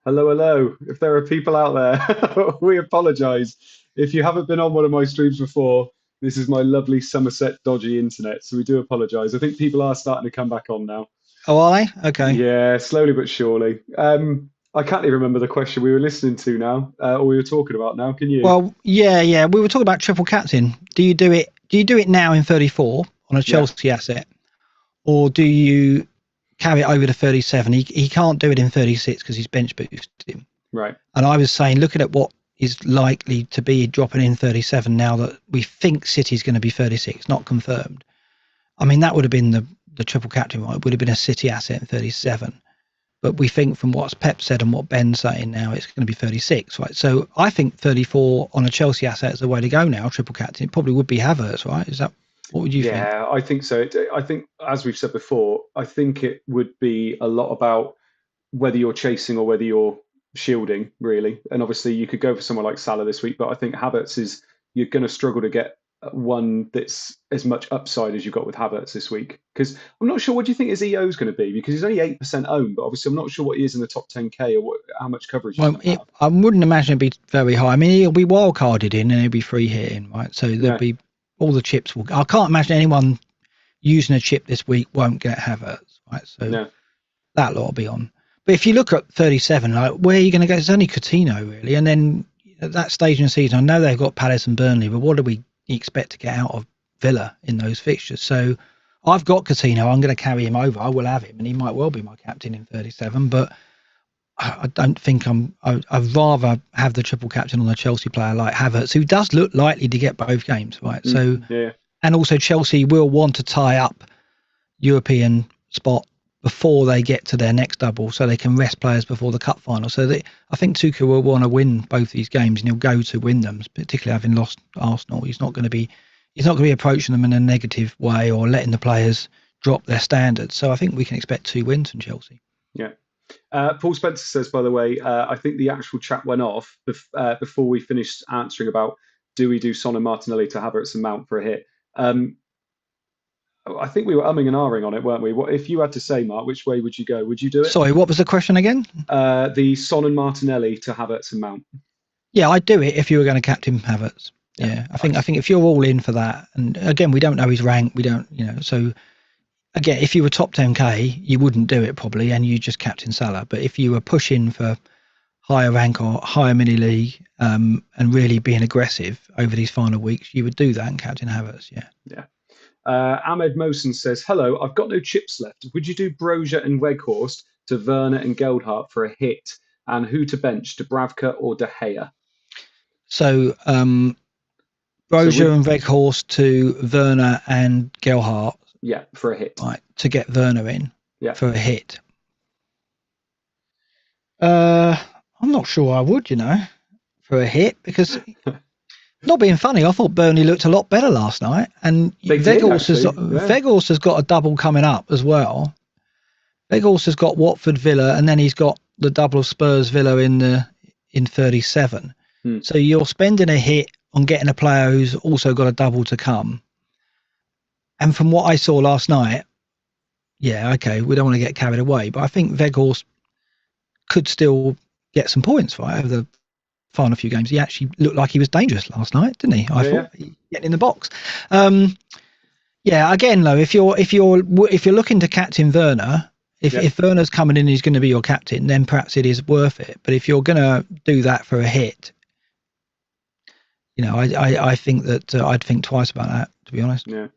Hello, hello. If there are people out there, we apologise. If you haven't been on one of my streams before, this is my lovely Somerset dodgy internet, so we do apologise. I think people are starting to come back on now. Oh, are they? Okay. Yeah, slowly but surely. I can't even remember the question we were listening to now, or we were talking about now. Can you? Well, yeah. We were talking about triple captain. Do you do it? Do you do it now in 34 on a Yeah, Chelsea asset, or do you carry it over to 37? He can't do it in 36 because he's bench boosted him. right. And I was saying, looking at what is likely to be dropping in 37 now that we think City's going to be 36, not confirmed. I mean, that would have been the triple captain, right? It would have been a City asset in 37. But we think from what Pep said and what Ben's saying now, it's going to be 36, right? So I think 34 on a Chelsea asset is the way to go now, triple captain. It probably would be Havertz, right? Is that, what would you think? Yeah, I think so. I think, as we've said before, I think it would be a lot about whether you're chasing or whether you're shielding, really. And obviously, you could go for someone like Salah this week, but I think Havertz is you're going to struggle to get one that's as much upside as you've got with Havertz this week. Because I'm not sure what do you think his EO is going to be because he's only 8% owned, but obviously I'm not sure what he is in the top 10k or how much coverage he's Well, going to have. I wouldn't imagine it'd be very high. I mean, he'll be wild carded in and he'll be free hitting, right? So there'll Yeah, be all the chips. I can't imagine anyone using a chip this week won't get Havertz, right? So no, that lot will be on. But if you look at 37, like where are you going to go? It's only Coutinho really, and then at that stage in the season, I know they've got Palace and Burnley, but what do we expect to get out of Villa in those fixtures? So I've got Coutinho. I'm going to carry him over. I will have him, and he might well be my captain in 37. But I don't think I'd rather have the triple captain on a Chelsea player like Havertz, who does look likely to get both games, right? So, yeah, and also Chelsea will want to tie up European spot before they get to their next double, so they can rest players before the cup final. So I think Tuchel will want to win both these games, and he'll go to win them. Particularly having lost Arsenal, he's not going to be approaching them in a negative way or letting the players drop their standards. So I think we can expect 2 wins from Chelsea. yeah. Paul Spencer says, by the way, I think the actual chat went off before we finished answering about do we do Son and Martinelli to Havertz and Mount for a hit. I think we were umming and ahhing on it, weren't we? What if you had to say, Mark? Which way would you go? Would you do it? Sorry, what was the question again? The Son and Martinelli to Havertz and Mount. Yeah, I'd do it if you were going to captain Havertz. Yeah, Yeah, I think if you're all in for that, and again, we don't know his rank, we don't, so again, if you were top 10k, you wouldn't do it probably, and you just captain Salah. But if you were pushing for higher rank or higher mini league, and really being aggressive over these final weeks, you would do that and captain Havertz. Yeah. Yeah. Ahmed Mosen says, "Hello, I've got no chips left. Would you do Brozier and Weghorst to Werner and Geldhart for a hit, and who to bench, Dubravka or De Gea?" So Brozier and Weghorst to Werner and Gelhardt. Yeah, for a hit. Right, to get Werner in. Yeah. For a hit. I'm not sure I would, for a hit, because not being funny, I thought Burnley looked a lot better last night, and Weghorst has got a double coming up as well. Weghorst has got Watford, Villa, and then he's got the double of Spurs, Villa in 37. So you're spending a hit on getting a player who's also got a double to come. And from what I saw last night, yeah, okay, we don't want to get carried away, but I think Weghorst could still get some points right over the final few games. He actually looked like he was dangerous last night, didn't he? I thought getting in the box. Yeah, again though, if you're looking to captain Werner, if Werner's coming in, he's going to be your captain, then perhaps it is worth it. But if you're going to do that for a hit, I think that I'd think twice about that, to be honest. Yeah.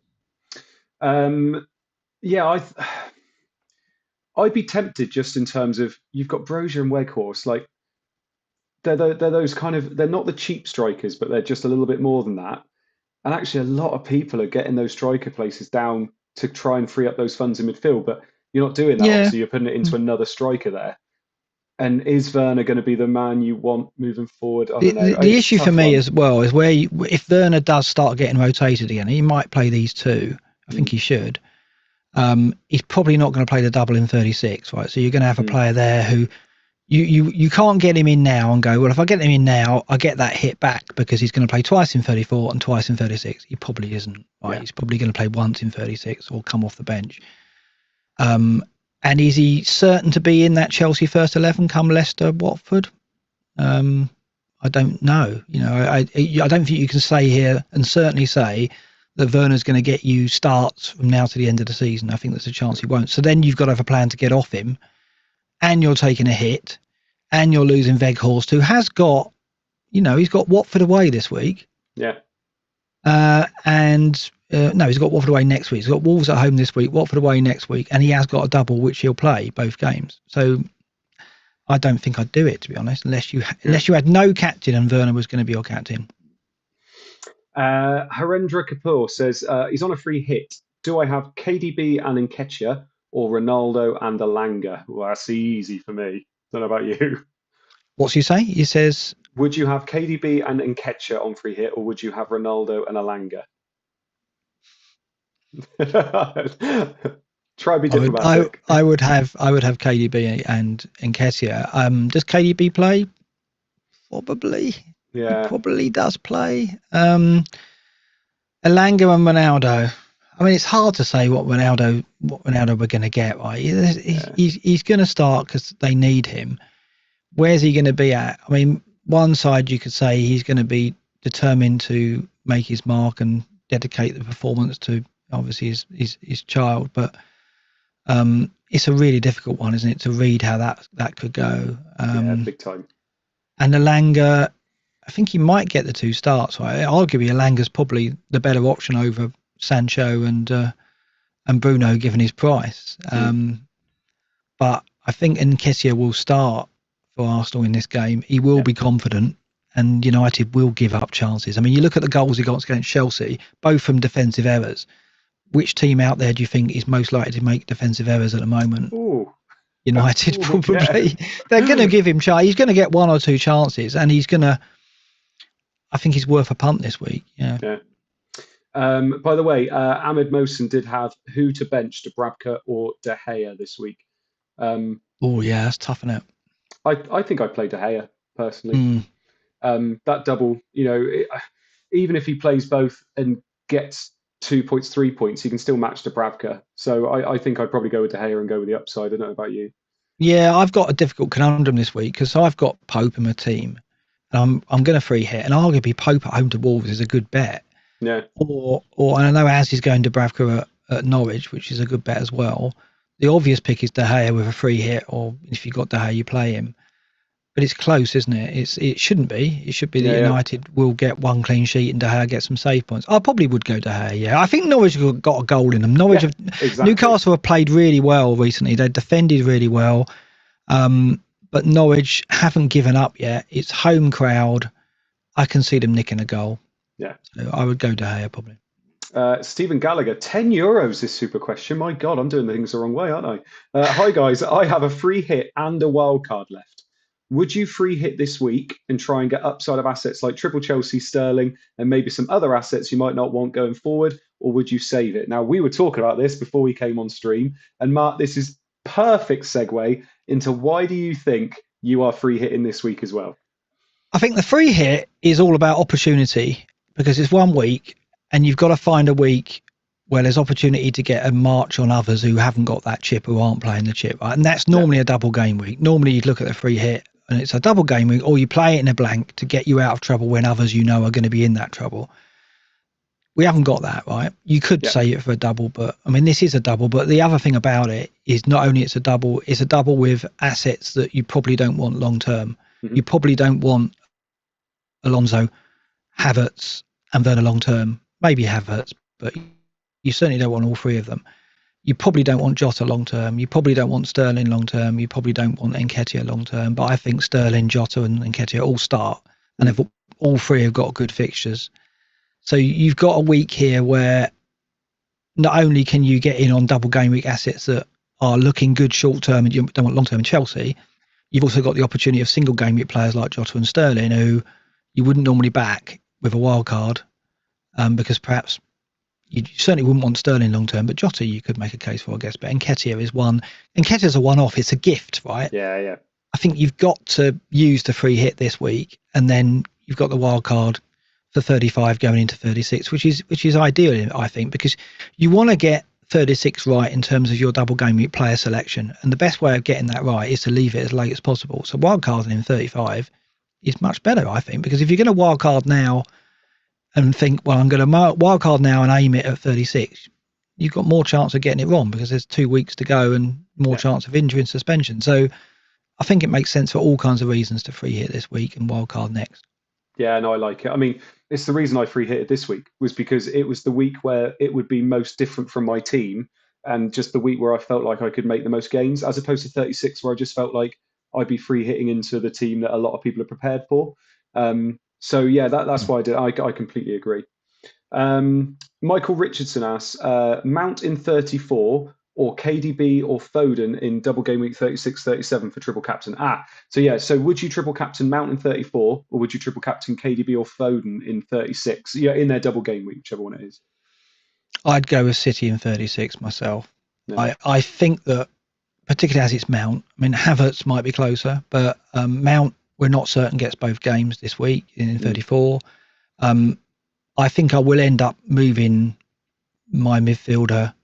I'd be tempted just in terms of you've got Brozier and Weghorst, like they're those kind of, they're not the cheap strikers, but they're just a little bit more than that. And actually, a lot of people are getting those striker places down to try and free up those funds in midfield, but you're not doing that. So you're putting it into another striker there. And is Werner going to be the man you want moving forward? I don't know. The issue for me as well is if Werner does start getting rotated again, he might play these two. I think he should. He's probably not going to play the double in 36, right? So you're going to have a player there who you can't get him in now and go, well, if I get him in now, I get that hit back because he's going to play twice in 34 and twice in 36. He probably isn't, right? He's probably going to play once in 36 or come off the bench. And is he certain to be in that Chelsea first 11 come Leicester, Watford? I don't know. I don't think you can say here and certainly say that Werner's going to get you starts from now to the end of the season. I think there's a chance he won't. So then you've got to have a plan to get off him, and you're taking a hit, and you're losing Weghorst, who has got, he's got Watford away this week. Yeah. No, he's got Watford away next week. He's got Wolves at home this week, Watford away next week, and he has got a double, which he'll play both games. So I don't think I'd do it, to be honest, unless you had no captain and Werner was going to be your captain. Harendra Kapoor says he's on a free hit. Do I have KDB and Nketiah or Ronaldo and Elanga? Well, that's easy for me. Don't know about you. What's he say? He says, would you have KDB and Nketiah on free hit, or would you have Ronaldo and Elanga? Try be diplomatic. I would have KDB and Nketiah. Does KDB play? Probably. Yeah. He probably does play. Elanga and Ronaldo. I mean, it's hard to say what Ronaldo we're going to get, right? He's going to start because they need him. Where's he going to be at? I mean, one side you could say he's going to be determined to make his mark and dedicate the performance to obviously his child, but it's a really difficult one, isn't it, to read how that could go. Big time. And Elanga, I think he might get the two starts. Right? Arguably, Elanga's probably the better option over Sancho and Bruno, given his price. But I think Nketiah will start for Arsenal in this game. He will be confident, and United will give up chances. I mean, you look at the goals he got against Chelsea, both from defensive errors. Which team out there do you think is most likely to make defensive errors at the moment? Ooh. United, probably. Yeah. They're going to give him chance. He's going to get one or two chances, and I think he's worth a punt this week. Yeah. By the way, Ahmed Mohsen did have who to bench, Dubravka or De Gea this week. That's tough, isn't it? I think I play De Gea personally. That double, even if he plays both and gets 2 points, 3 points, he can still match Dubravka. So I think I'd probably go with De Gea and go with the upside. I don't know about you. Yeah, I've got a difficult conundrum this week because I've got Pope in my team, and I'm going to free hit, and arguably Pope at home to Wolves is a good bet. Yeah. Or and I know Az is going to Dubravka at Norwich, which is a good bet as well. The obvious pick is De Gea with a free hit, or if you've got De Gea, you play him. But it's close, isn't it? It shouldn't be. It should be that United will get one clean sheet and De Gea get some save points. I probably would go De Gea, yeah. I think Norwich have got a goal in them. Newcastle have played really well recently. They've defended really well. But Norwich haven't given up yet. It's home crowd. I can see them nicking a goal. Yeah. So I would go De Gea probably. Stephen Gallagher, €10 this super question. My God, I'm doing things the wrong way, aren't I? Hi, guys. I have a free hit and a wild card left. Would you free hit this week and try and get upside of assets like triple Chelsea, Sterling, and maybe some other assets you might not want going forward, or would you save it? Now, we were talking about this before we came on stream, and Mark, this is perfect segue into why do you think you are free hitting this week as well? I think the free hit is all about opportunity because it's 1 week and you've got to find a week where there's opportunity to get a march on others who haven't got that chip, who aren't playing the chip. Right? And that's normally a double game week. Normally you'd look at the free hit and it's a double game week, or you play it in a blank to get you out of trouble when others are going to be in that trouble. We haven't got that, right? You could say it for a double, but I mean, this is a double. But the other thing about it is not only it's a double with assets that you probably don't want long term. Mm-hmm. You probably don't want Alonso, Havertz, and Werner long term. Maybe Havertz, but you certainly don't want all three of them. You probably don't want Jota long term. You probably don't want Sterling long term. You probably don't want Nketiah long term. But I think Sterling, Jota, and Nketiah all start, and if all three have got good fixtures. So you've got a week here where not only can you get in on double game week assets that are looking good short term and you don't want long term in Chelsea, you've also got the opportunity of single game week players like Jota and Sterling who you wouldn't normally back with a wild card because perhaps you certainly wouldn't want Sterling long term, but Jota you could make a case for, I guess. But Nketiah is one. Nketiah's a one-off. It's a gift, right? Yeah. I think you've got to use the free hit this week, and then you've got the wild card for 35 going into 36, which is ideal, I think, because you want to get 36 right in terms of your double game week player selection. And the best way of getting that right is to leave it as late as possible. So wildcarding in 35 is much better, I think, because if you're going to wildcard now and think, well, I'm going to wildcard now and aim it at 36, you've got more chance of getting it wrong because there's 2 weeks to go and more chance of injury and suspension. So I think it makes sense for all kinds of reasons to free hit this week and wildcard next. Yeah, no, I like it. I mean, it's the reason I free hit it this week was because it was the week where it would be most different from my team and just the week where I felt like I could make the most gains, as opposed to 36 where I just felt like I'd be free hitting into the team that a lot of people are prepared for. So yeah, that's why I did. I completely agree. Michael Richardson asks, Mount in 34 or KDB or Foden in double game week 36-37 for triple captain. So would you triple captain Mount in 34 or would you triple captain KDB or Foden in 36? Yeah, in their double game week, whichever one it is. I'd go with City in 36 myself. No. I think that, particularly as it's Mount, I mean, Havertz might be closer, but Mount, we're not certain gets both games this week in 34. I think I will end up moving my midfielder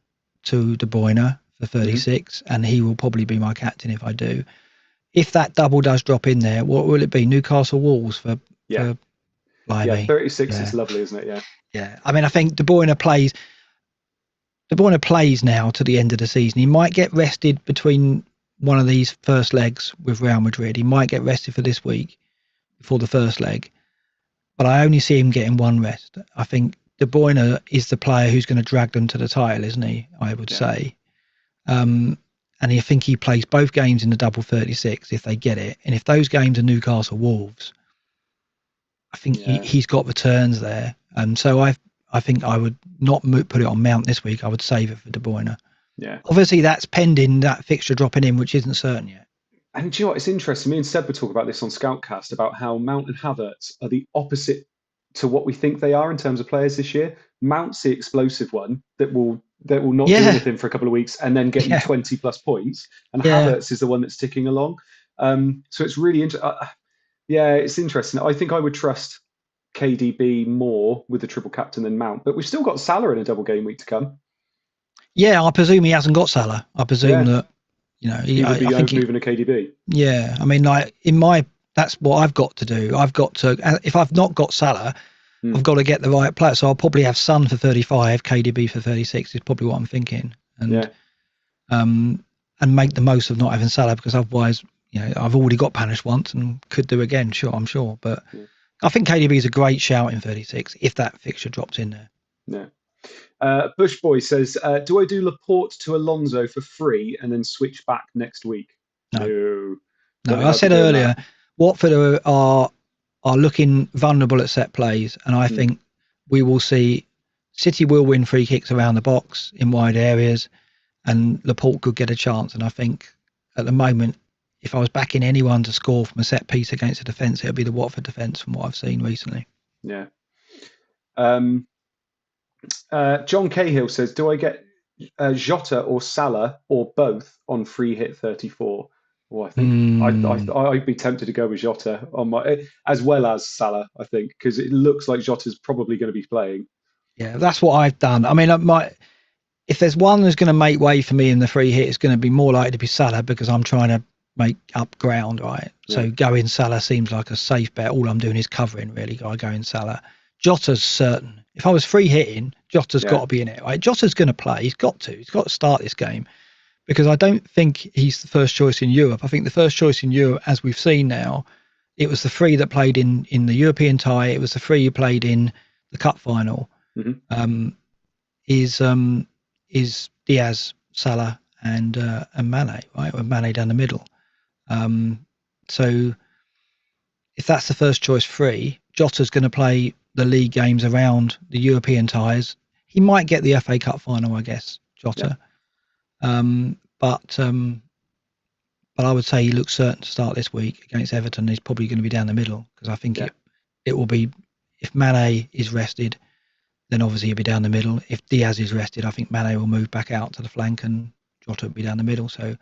to De Bruyne for 36, and he will probably be my captain if I do. If that double does drop in there, what will it be? Newcastle Wolves for Blimey. 36 is lovely, isn't it? Yeah. Yeah. I mean, I think De Bruyne plays now to the end of the season. He might get rested between one of these first legs with Real Madrid. He might get rested for this week before the first leg, but I only see him getting one rest. I think De Bruyne is the player who's going to drag them to the title, isn't he? I would say. And I think he plays both games in the double 36 if they get it. And if those games are Newcastle Wolves, I think he's got returns there. And so I think I would not put it on Mount this week. I would save it for De Bruyne. Yeah. Obviously, that's pending that fixture dropping in, which isn't certain yet. And do you know what? It's interesting. Me and Seb were talking about this on Scoutcast about how Mount and Havertz are the opposite to what we think they are in terms of players this year. Mount's the explosive one that will not do anything for a couple of weeks and then get you 20 plus points. And Havertz is the one that's ticking along. So it's really interesting. It's interesting. I think I would trust KDB more with the triple captain than Mount, but we've still got Salah in a double game week to come. Yeah, I presume he hasn't got Salah. I presume that, he would be moving a KDB. Yeah, I mean, like that's what I've got to do. I've got to, if I've not got Salah, I've got to get the right player. So I'll probably have Son for 35, KDB for 36 is probably what I'm thinking. And and make the most of not having Salah, because otherwise, I've already got punished once and could do again. I'm sure. But I think KDB is a great shout in 36 if that fixture drops in there. Yeah. Bush Boy says, do I do Laporte to Alonso for free and then switch back next week? No. I said earlier, Watford are looking vulnerable at set plays, and I think we will see City will win free kicks around the box in wide areas, and Laporte could get a chance. And I think at the moment, if I was backing anyone to score from a set piece against a defence, it would be the Watford defence from what I've seen recently. Yeah. John Cahill says, do I get Jota or Salah or both on free hit 34? Well, I think I'd be tempted to go with Jota on as well as Salah, I think, because it looks like Jota's probably going to be playing. Yeah, that's what I've done. I mean, if there's one who's going to make way for me in the free hit, it's going to be more likely to be Salah, because I'm trying to make up ground, right? Yeah. So going Salah seems like a safe bet. All I'm doing is covering, really. I go in Salah. Jota's certain. If I was free hitting, Jota's got to be in it, right? Jota's going to play. He's got to start this game, because I don't think he's the first choice in Europe. I think the first choice in Europe, as we've seen now, it was the three that played in the European tie. It was the three who played in the cup final. Is Diaz, Salah, and Mane, right? With Mane down the middle. So if that's the first choice free, Jota's going to play the league games around the European ties. He might get the FA Cup final, I guess, Jota. Yeah. But I would say he looks certain to start this week against Everton. He's probably going to be down the middle, because I think it will be, if Mane is rested, then obviously he'll be down the middle. If Diaz is rested, I think Mane will move back out to the flank and Jota will be down the middle. So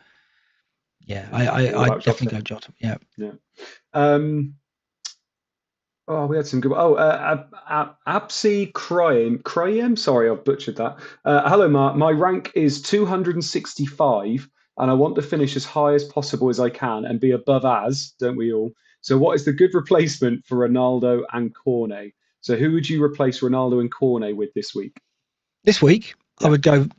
I definitely go Jota. Yeah. Oh, we had some good. Oh, Absi Cryem. Sorry, I've butchered that. Hello, Mark. My rank is 265, and I want to finish as high as possible as I can and be above as, don't we all? So, what is the good replacement for Ronaldo and Cornet? So, who would you replace Ronaldo and Cornet with this week? This week, Yeah. I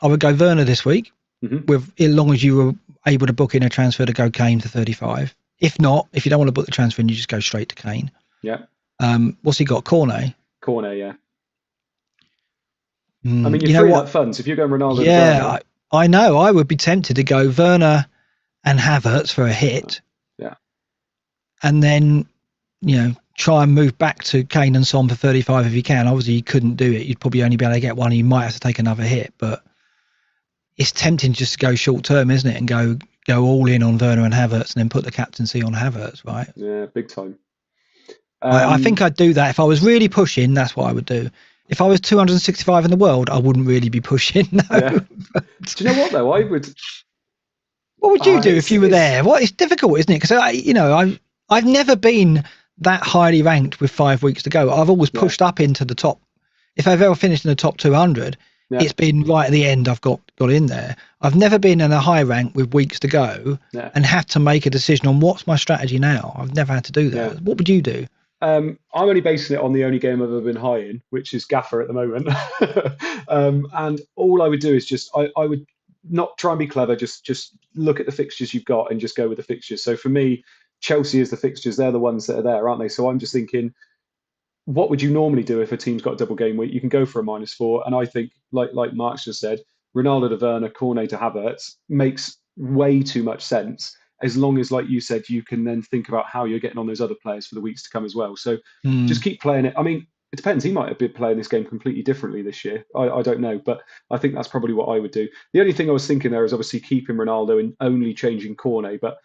would go Werner this week, with as long as you were able to book in a transfer to go Kane for 35. If not, if you don't want to book the transfer, you just go straight to Kane. Yeah. What's he got? Cornet. Cornet, yeah. I Mm, mean, you're you know freeing what? up funds if you're going Ronaldo to Yeah, Werner. I know. I would be tempted to go Werner and Havertz for a hit. Yeah. And then, try and move back to Kane and Son for 35 if you can. Obviously, you couldn't do it. You'd probably only be able to get one. You might have to take another hit, but it's tempting just to go short term, isn't it? And go all in on Werner and Havertz and then put the captaincy on Havertz, right? Yeah, big time. I think I'd do that. If I was really pushing, that's what I would do. If I was 265 in the world, I wouldn't really be pushing. No. Yeah. Do you know what though? I would. What would you do if you were there? Well, it's difficult, isn't it? Because I've never been that highly ranked with 5 weeks to go. I've always pushed up into the top. If I've ever finished in the top 200, it's been right at the end. I've got in there. I've never been in a high rank with weeks to go and had to make a decision on what's my strategy now. I've never had to do that. Yeah. What would you do? I'm only basing it on the only game I've ever been high in, which is Gaffer at the moment. And all I would do is just I would not try and be clever. Just look at the fixtures you've got and just go with the fixtures. So for me, Chelsea is the fixtures. They're the ones that are there, aren't they? So I'm just thinking, what would you normally do if a team's got a double game week? You can go for a -4, and I think, like Mark's just said, Ronaldo to Werner, Cornet to Havertz makes way too much sense. As long as, like you said, you can then think about how you're getting on those other players for the weeks to come as well. So just keep playing it. I mean, it depends. He might have been playing this game completely differently this year. I don't know, but I think that's probably what I would do. The only thing I was thinking there is obviously keeping Ronaldo and only changing Cornet, but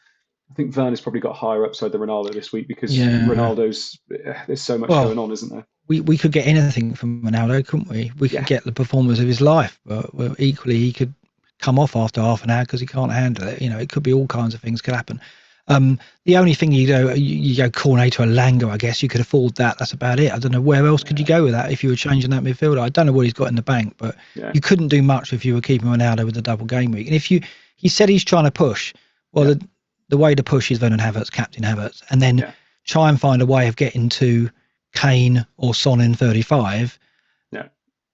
I think Werner's probably got higher upside than Ronaldo this week because Ronaldo's there's so much going on, isn't there? We could get anything from Ronaldo, couldn't we? We could get the performance of his life, but equally he could come off after half an hour because he can't handle it. It could be all kinds of things could happen. The only thing you go Cornet to Elanga, I guess you could afford that. That's about it. I don't know where else could you go with that if you were changing that midfielder. I don't know what he's got in the bank, but you couldn't do much if you were keeping Ronaldo with the double game week. And if he said he's trying to push, well, the way to push is Vernon Havertz, Captain Havertz, and then try and find a way of getting to Kane or Son in 35.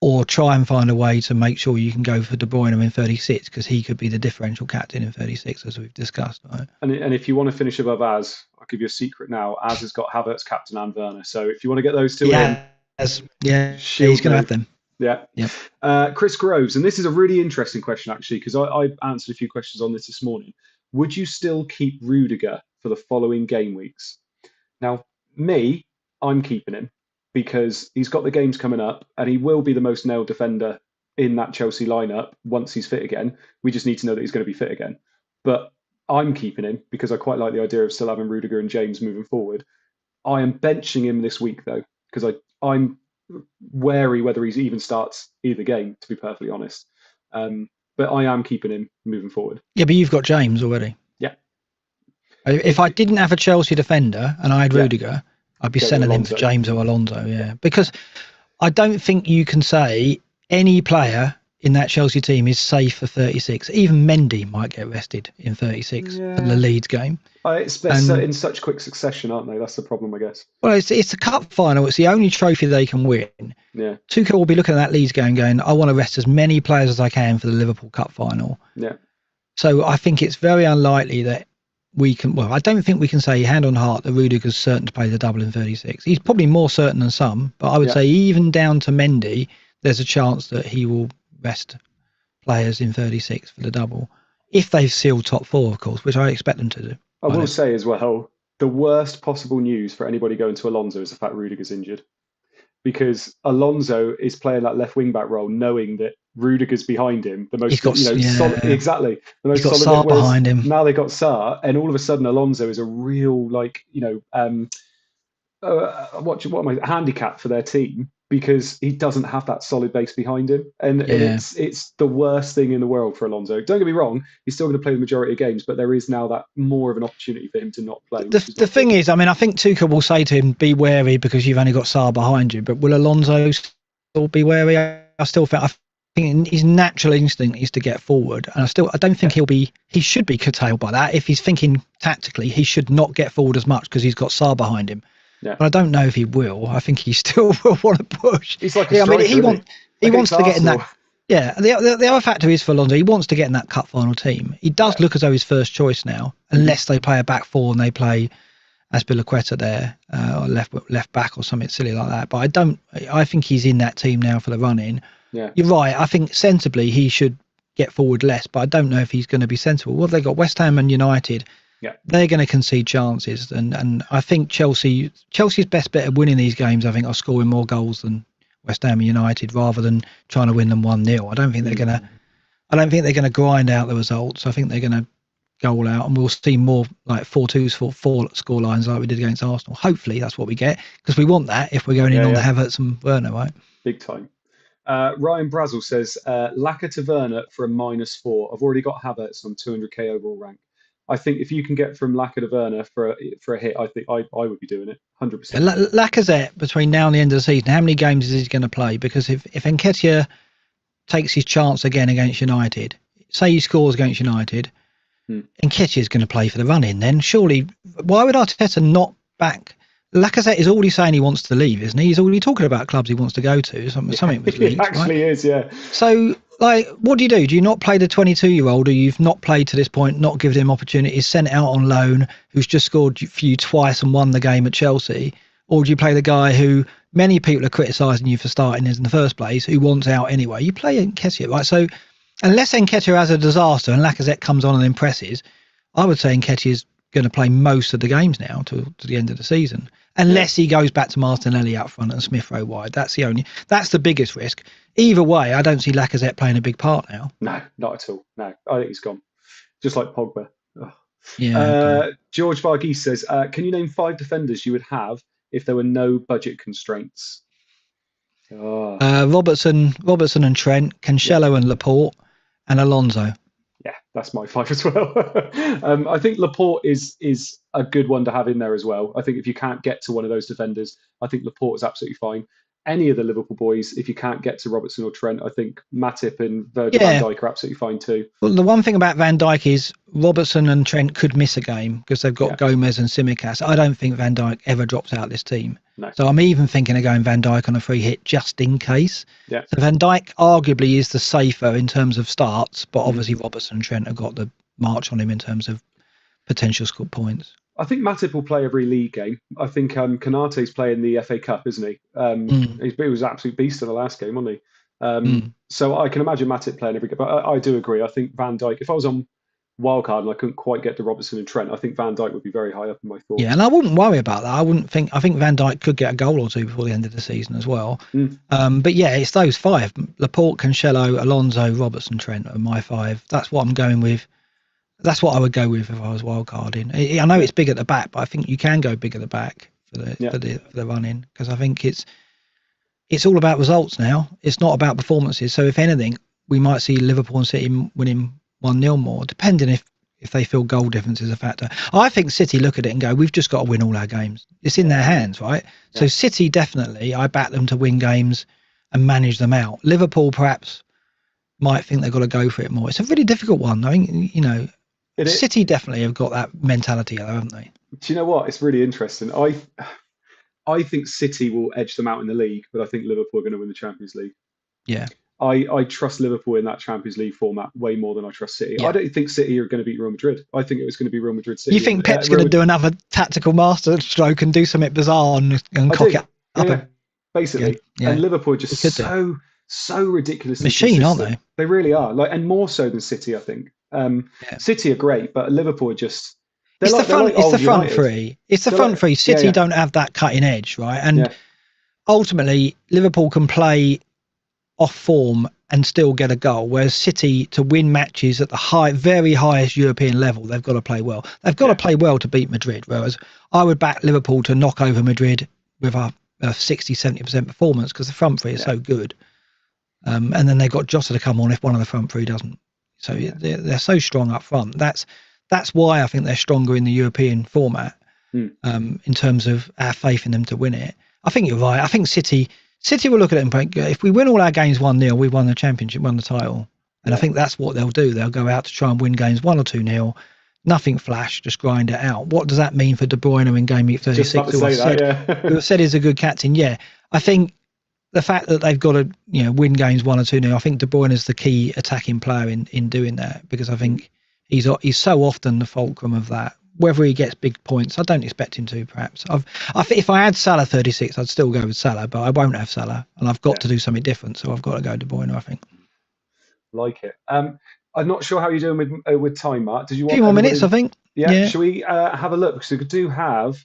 Or try and find a way to make sure you can go for De Bruyne in 36 because he could be the differential captain in 36, as we've discussed. Right? And if you want to finish above Az, I'll give you a secret now. Az has got Havertz, captain, and Werner. So if you want to get those two in, he's going to have them. Yeah. Chris Groves, and this is a really interesting question actually because I answered a few questions on this morning. Would you still keep Rudiger for the following game weeks? Now, I'm keeping him because he's got the games coming up and he will be the most nailed defender in that Chelsea lineup once he's fit again. We just need to know that he's going to be fit again. But I'm keeping him because I quite like the idea of still having Rudiger and James moving forward. I am benching him this week though because I'm wary whether he even starts either game, to be perfectly honest. But I am keeping him moving forward. Yeah, but you've got James already. Yeah. If I didn't have a Chelsea defender and I had Rudiger, I'd be sending him for James or Alonso. Yeah, because I don't think you can say any player in that Chelsea team is safe for 36. Even Mendy might get rested in 36 for the Leeds game. It's in such quick succession, aren't they? That's the problem, I guess. Well, it's a cup final. It's the only trophy they can win. Yeah. Tuchel will be looking at that Leeds game going, I want to rest as many players as I can for the Liverpool Cup final. Yeah. So I think it's very unlikely that we can, well, I don't think we can say hand on heart that Rudiger's certain to play the double in 36. He's probably more certain than some, but I would say even down to Mendy, there's a chance that he will rest players in 36 for the double. If they've sealed top 4, of course, which I expect them to do. I will say as well, the worst possible news for anybody going to Alonso is the fact Rudiger's injured. Because Alonso is playing that left wing back role, knowing that Rudiger's behind him. The most, solid, exactly. The most solid. Sarr behind him. Now they got Sarr, and all of a sudden Alonso is a real handicap for their team. because he doesn't have that solid base behind him, and it's the worst thing in the world for Alonso. Don't get me wrong, he's still going to play the majority of games, but there is now that more of an opportunity for him to not play. The thing is, I mean, I think Tuchel will say to him, "Be wary because you've only got Sarr behind you." But will Alonso still be wary? I think his natural instinct is to get forward, and I don't think he should be curtailed by that. If he's thinking tactically, he should not get forward as much because he's got Sarr behind him. Yeah. But I don't know if he will. I think he still will want to push. He's like a striker, he wants to get in that. Yeah, the other factor is for Alonso, he wants to get in that cup final team. He does look as though his first choice now, unless they play a back four and they play Azpilicueta there, or left back or something silly like that. But I think he's in that team now for the run-in. Yeah. You're right. I think sensibly he should get forward less, but I don't know if he's going to be sensible. Well, they got West Ham and United. Yeah. They're going to concede chances, and I think Chelsea's best bet of winning these games, I think, are scoring more goals than West Ham and United, rather than trying to win them 1-0. I don't think they're going to grind out the results. I think they're going to go all out, and we'll see more like 4-2s, 4-4 score lines like we did against Arsenal. Hopefully that's what we get, because we want that if we're going in on the Havertz and Werner, right? Big time. Ryan Brazel says, Laka to Werner for a -4. I've already got Havertz on 200k overall rank. I think if you can get from Laka to Werner for a hit, I think I would be doing it 100%. Lacazette, between now and the end of the season, how many games is he going to play? Because if Nketiah takes his chance again against United, say he scores against United, Nketiah is going to play for the run-in. Then surely, why would Arteta not back? Lacazette is already saying he wants to leave, isn't he? He's already talking about clubs he wants to go to. Something was leaked, he actually is, yeah. So, what do you do? Do you not play the 22-year-old who you've not played to this point, not given him opportunities, sent out on loan, who's just scored for you twice and won the game at Chelsea? Or do you play the guy who many people are criticising you for starting in the first place, who wants out anyway? You play Nketiah, right? So, unless Nketiah has a disaster and Lacazette comes on and impresses, I would say Nketiah is going to play most of the games now to the end of the season, unless he goes back to Martinelli up front and Smith Rowe wide. That's the biggest risk. Either way, I don't see Lacazette playing a big part now. No, not at all. No, I think he's gone. Just like Pogba. Oh. Yeah. George Varghese says, can you name 5 defenders you would have if there were no budget constraints? Oh. Robertson and Trent, Cancelo and Laporte, and Alonso. Yeah, that's my 5 as well. I think Laporte is a good one to have in there as well. I think if you can't get to one of those defenders, I think Laporte is absolutely fine. Any of the Liverpool boys, if you can't get to Robertson or Trent, I think Matip and Virgil van Dijk are absolutely fine too. Well, the one thing about Van Dijk is Robertson and Trent could miss a game because they've got Gomez and Tsimikas. I don't think Van Dijk ever drops out this team. No. So I'm even thinking of going Van Dijk on a free hit just in case. Yeah. So Van Dijk arguably is the safer in terms of starts, but obviously Robertson and Trent have got the march on him in terms of potential score points. I think Matip will play every league game. I think Konate's playing the FA Cup, isn't he? He was an absolute beast in the last game, wasn't he? So I can imagine Matip playing every game. But I do agree. I think Van Dijk, if I was on wildcard and I couldn't quite get to Robertson and Trent, I think Van Dijk would be very high up in my thoughts. Yeah, and I wouldn't worry about that. I think Van Dijk could get a goal or two before the end of the season as well. But yeah, it's those 5. Laporte, Cancelo, Alonso, Robertson, Trent are my 5. That's what I'm going with. That's what I would go with if I was wildcarding. I know it's big at the back, but I think you can go big at the back for the run-in, because I think it's all about results now. It's not about performances. So if anything, we might see Liverpool and City winning 1-0 more, depending if they feel goal difference is a factor. I think City look at it and go, we've just got to win all our games. It's in their hands, right? Yeah. So City definitely, I back them to win games and manage them out. Liverpool perhaps might think they've got to go for it more. It's a really difficult one. I think, City definitely have got that mentality, though, haven't they? Do you know what? It's really interesting. I think City will edge them out in the league, but I think Liverpool are going to win the Champions League. Yeah. I trust Liverpool in that Champions League format way more than I trust City. Yeah. I don't think City are going to beat Real Madrid. I think it was going to be Real Madrid City. You think Pep's going to do another tactical master stroke and do something bizarre and cock it up? Basically. Yeah. And Liverpool are just so ridiculously machine, consistent. Aren't they? They really are. And more so than City, I think. City are great, but Liverpool are just... It's the front three. It's the front three. City don't have that cutting edge, right? And ultimately, Liverpool can play off form and still get a goal, whereas City, to win matches at the very highest European level, they've got to play well. They've got to play well to beat Madrid, whereas I would back Liverpool to knock over Madrid with a 60-70% performance because the front three is so good. And then they've got Jota to come on if one of the front three doesn't. So they're so strong up front. That's why I think they're stronger in the European format in terms of our faith in them to win it. I think you're right. I think City will look at it and think, if we win all our games 1-0, we won the championship, won the title. And I think that's what they'll do. They'll go out to try and win games 1 or 2-0. Nothing flash, just grind it out. What does that mean for De Bruyne in game week 36? Who I've said is a good captain. Yeah, I think the fact that they've got to win games 1 or 2-0, I think De Bruyne is the key attacking player in doing that, because I think he's so often the fulcrum of that. Whether he gets big points, I don't expect him to. Perhaps if I had Salah 36, I'd still go with Salah, but I won't have Salah, and I've got to do something different. So I've got to go De Bruyne, I think. Like it. I'm not sure how you're doing with time, Mark. Did you want a few more minutes? I think. Yeah. Shall we have a look? Because we do have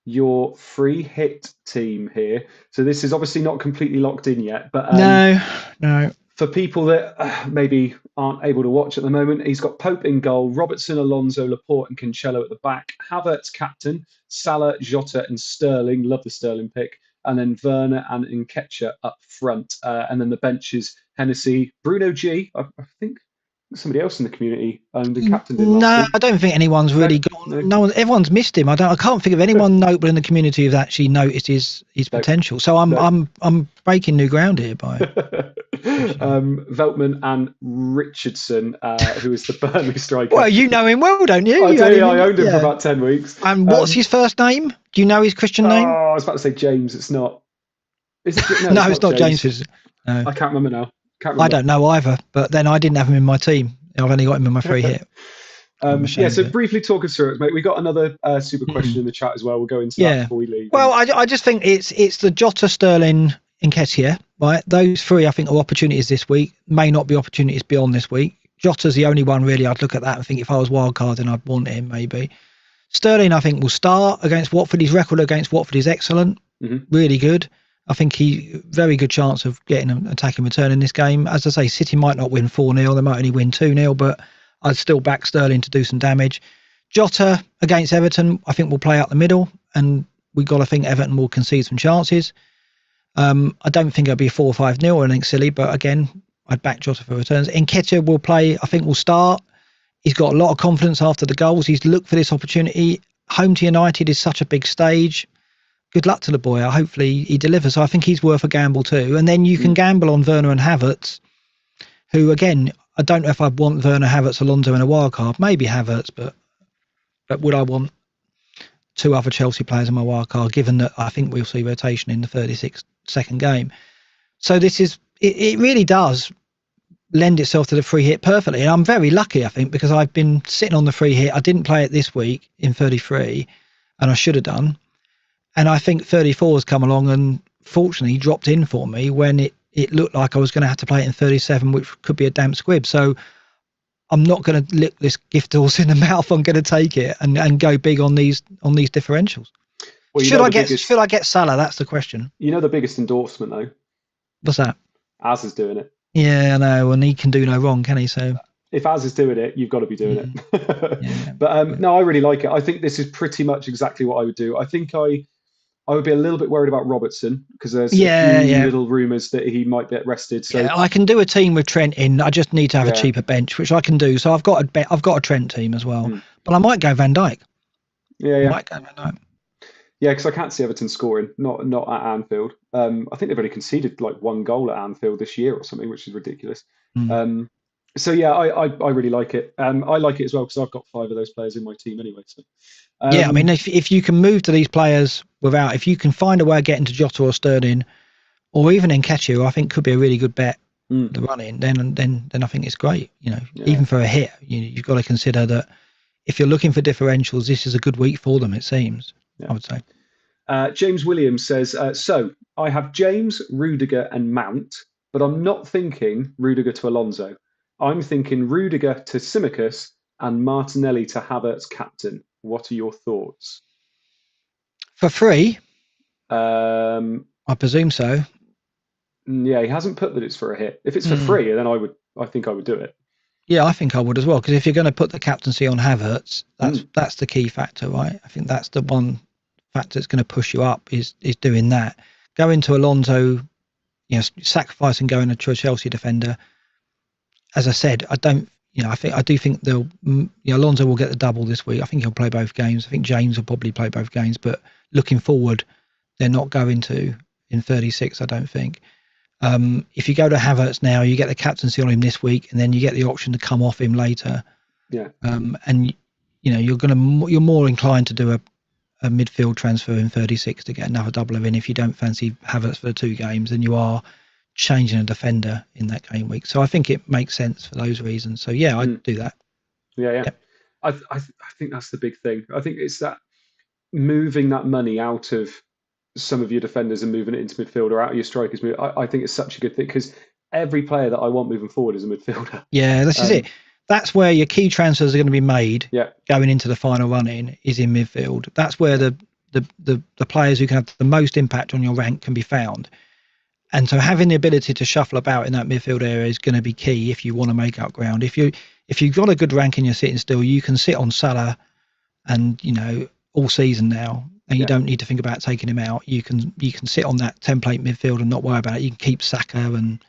your free hit team here. So this is obviously not completely locked in yet, but no. For people that maybe aren't able to watch at the moment, he's got Pope in goal, Robertson, Alonso, Laporte, and Cancelo at the back. Havertz captain, Salah, Jota, and Sterling. Love the Sterling pick. And then Werner and Nketiah up front. And then the bench is Hennessy, Bruno G. I think somebody else in the community the captain did last week. I don't think anyone's really gone. No one, everyone's missed him. I can't think of anyone notable in the community who's actually noticed his potential. So I'm breaking new ground here by Veltman and Richardson, who is the Burnley striker. Well, you know him well, don't you? I owned him for about 10 weeks. And what's his first name? Do you know his Christian name? Oh, I was about to say James. It's not. Is it? No, it's not James. No. I can't remember now. I don't know either, but then I didn't have him in my team. I've only got him in my free hit. So briefly talk us through it, mate. We got another super question in the chat as well. We'll go into that before we leave. Well, I just think it's the Jota, Sterling, Nketiah, right? Those three, I think, are opportunities this week. May not be opportunities beyond this week. Jota's the only one really I'd look at that and think if I was wildcarding, I'd want him maybe. Sterling, I think, will start against Watford. His record against Watford is excellent, really good. I think very good chance of getting an attacking return in this game. As I say, City might not win 4-0. They might only win 2-0, but I'd still back Sterling to do some damage. Jota against Everton, I think will play out the middle, and we've got to think Everton will concede some chances. I don't think it'll be 4 or 5-0 or anything silly, but again, I'd back Jota for returns. Nketiah will play, I think will start. He's got a lot of confidence after the goals. He's looked for this opportunity. Home to United is such a big stage. Good luck to the boy. Hopefully he delivers. So I think he's worth a gamble too. And then you can gamble on Werner and Havertz, who again, I don't know if I'd want Werner, Havertz, Alonso in a wild card. Maybe Havertz, but would I want 2 other Chelsea players in my wild card, given that I think we'll see rotation in the 36th game. So this is, it really does lend itself to the free hit perfectly. And I'm very lucky, I think, because I've been sitting on the free hit. I didn't play it this week in 33, and I should have done. And I think 34 has come along and fortunately dropped in for me when it looked like I was going to have to play it in 37, which could be a damp squib. So I'm not going to lick this gift horse in the mouth. I'm going to take it and go big on these differentials. Well, should I get Salah? That's the question. You know the biggest endorsement though? What's that? Az is doing it. Yeah, I know, and he can do no wrong, can he? So if Az is doing it, you've got to be doing it. But no, I really like it. I think this is pretty much exactly what I would do. I think I would be a little bit worried about Robertson because there's a few little rumours that he might get rested. So I can do a team with Trent in. I just need to have a cheaper bench, which I can do. So I've got a Trent team as well, but I might go Van Dijk. I might go Van Dijk. Yeah, because I can't see Everton scoring, not at Anfield. I think they've only conceded like 1 goal at Anfield this year or something, which is ridiculous. So yeah, I really like it. I like it as well because I've got 5 of those players in my team anyway. So I mean, if you can move to these players if you can find a way of getting to Jota or Sterling, or even Nketiah, I think could be a really good bet to run in. Then I think it's great. Even for a hit, you've got to consider that if you're looking for differentials, this is a good week for them. It seems. I would say. James Williams says, so I have James, Rudiger and Mount, but I'm not thinking Rudiger to Alonso. I'm thinking Rudiger to Tsimikas and Martinelli to Havertz captain. What are your thoughts? For free? I presume so. Yeah, he hasn't put that it's for a hit. If it's for free, then I think I would do it. Yeah, I think I would as well, because if you're going to put the captaincy on Havertz, that's the key factor, right? I think that's the one factor that's going to push you up is doing that. go into Alonso, sacrifice and go into a Chelsea defender. As I said, I do think Alonso will get the double this week. I think he'll play both games. I think James will probably play both games, but looking forward, they're not going to in 36, I don't think. If you go to Havertz now, you get the captaincy on him this week, and then you get the option to come off him later. Yeah. And you're more inclined to do a midfield transfer in 36 to get another doubler in if you don't fancy Havertz for the 2 games, and you are changing a defender in that game week. So I think it makes sense for those reasons. So yeah, I'd do that. Yeah. Yep. I think that's the big thing. I think it's that moving that money out of some of your defenders and moving it into midfield or out of your strikers. I think it's such a good thing because every player that I want moving forward is a midfielder. Yeah, this is it. That's where your key transfers are going to be made. Yeah. Going into the final run-in is in midfield. That's where the players who can have the most impact on your rank can be found. And so having the ability to shuffle about in that midfield area is going to be key if you want to make up ground. If you've got a good rank and you're sitting still, you can sit on Salah and all season now, and you don't need to think about taking him out. You can sit on that template midfield and not worry about it. You can keep Saka and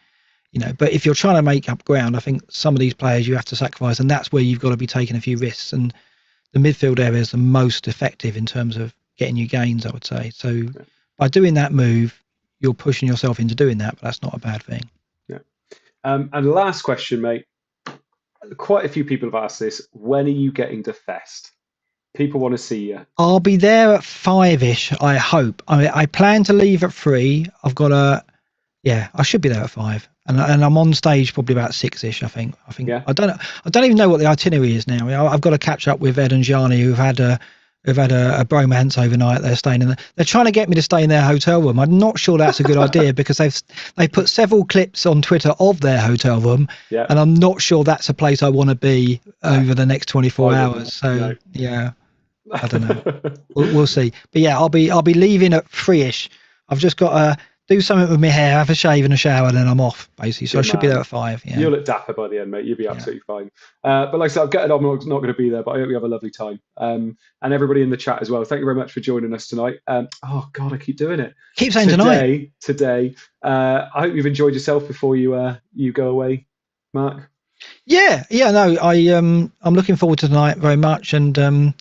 but if you're trying to make up ground, I think some of these players you have to sacrifice, and that's where you've got to be taking a few risks. And the midfield area is the most effective in terms of getting you gains, I would say. So by doing that move, you're pushing yourself into doing that, but that's not a bad thing. Yeah. And last question, mate. Quite a few people have asked this. When are you getting to Fest? People want to see you. I'll be there at 5-ish, I hope. I plan to leave at 3. I should be there at 5. And I'm on stage probably about 6-ish, I think. Yeah. I don't even know what the itinerary is now. I've got to catch up with Ed and Gianni, who've had a bromance overnight. They're staying in they're trying to get me to stay in their hotel room. I'm not sure that's a good idea because they put several clips on Twitter of their hotel room, and I'm not sure that's a place I want to be over the next 24 hours. So yeah, I don't know. we'll see. But yeah, I'll be leaving at 3-ish. I've just got to do something with my hair, have a shave and a shower, and then I'm off, basically. So I should be there at 5. Yeah. You'll look dapper by the end, mate. You'll be absolutely fine. But like I said, I'm not going to be there, but I hope you have a lovely time. And everybody in the chat as well. Thank you very much for joining us tonight. Oh, God, I keep doing it. Keep saying tonight. Today. I hope you've enjoyed yourself before you go away, Mark. Yeah. No, I'm looking forward to tonight very much, and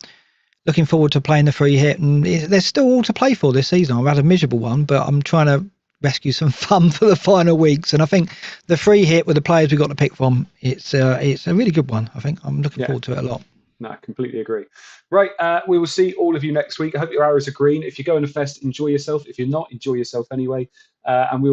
looking forward to playing the free hit. And there's still all to play for this season. I've had a miserable one, but I'm trying to rescue some fun for the final weeks. And I think the free hit with the players we've got to pick from, it's a really good one. I think I'm looking forward to it a lot. No, I completely agree. Right, we will see all of you next week. I hope your arrows are green. If you're going to Fest, enjoy yourself. If you're not, enjoy yourself anyway. And we'll be